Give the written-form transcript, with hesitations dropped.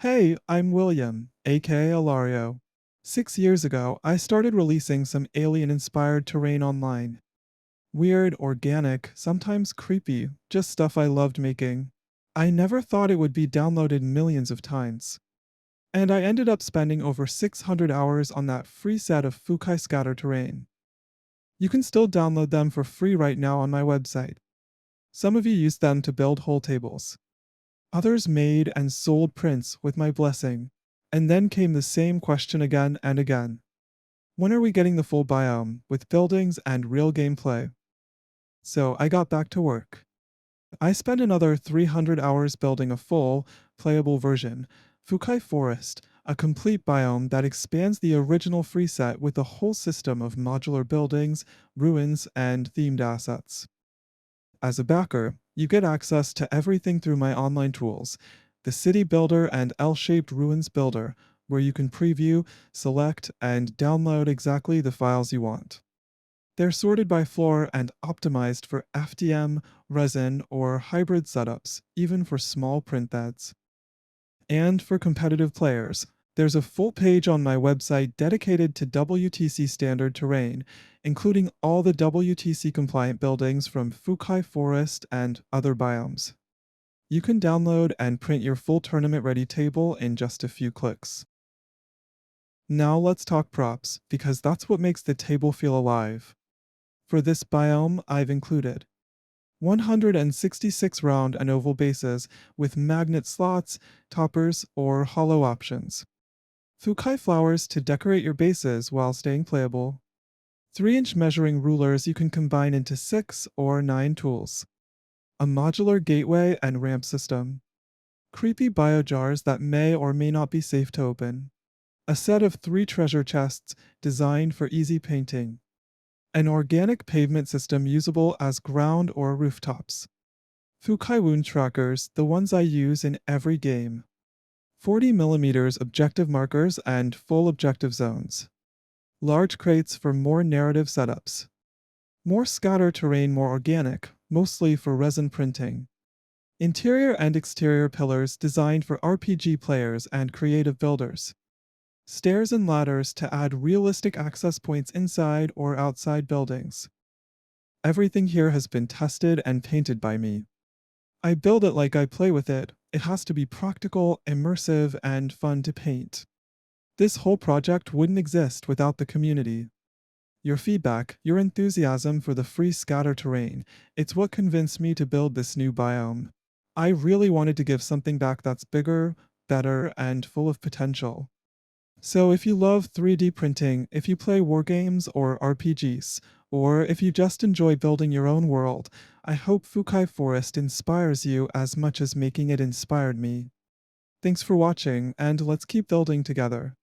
Hey, I'm William, aka Alario. 6 years ago, I started releasing some alien-inspired terrain online. Weird, organic, sometimes creepy, just stuff I loved making. I never thought it would be downloaded millions of times. And I ended up spending over 600 hours on that free set of Fukai scatter terrain. You can still download them for free right now on my website. Some of you used them to build whole tables. Others made and sold prints with my blessing. And then came the same question again and again. When are we getting the full biome, with buildings and real gameplay? So I got back to work. I spent another 300 hours building a full, playable version, Fukai Forest, a complete biome that expands the original free set with a whole system of modular buildings, ruins, and themed assets. As a backer, you get access to everything through my online tools, the City Builder and L-shaped Ruins Builder, where you can preview, select, and download exactly the files you want. They're sorted by floor and optimized for FDM, resin, or hybrid setups, even for small print beds. And for competitive players, there's a full page on my website dedicated to WTC standard terrain, including all the WTC compliant buildings from Fukai Forest and other biomes. You can download and print your full tournament ready table in just a few clicks. Now let's talk props, because that's what makes the table feel alive. For this biome, I've included 166 round and oval bases with magnet slots, toppers, or hollow options. Fukai flowers to decorate your bases while staying playable. 3-inch measuring rulers you can combine into 6 or 9 tools. A modular gateway and ramp system. Creepy bio jars that may or may not be safe to open. A set of 3 treasure chests designed for easy painting. An organic pavement system usable as ground or rooftops. Fukai wound trackers, the ones I use in every game. 40mm objective markers and full objective zones. Large crates for more narrative setups. More scatter terrain, more organic, mostly for resin printing. Interior and exterior pillars designed for RPG players and creative builders. Stairs and ladders to add realistic access points inside or outside buildings. Everything here has been tested and painted by me. I build it like I play with it. It has to be practical, immersive, and fun to paint. This whole project wouldn't exist without the community. Your feedback, your enthusiasm for the free scatter terrain, it's what convinced me to build this new biome. I really wanted to give something back that's bigger, better, and full of potential. So if you love 3D printing, if you play wargames or RPGs, or if you just enjoy building your own world, I hope Fukai Forest inspires you as much as making it inspired me. Thanks for watching, and let's keep building together.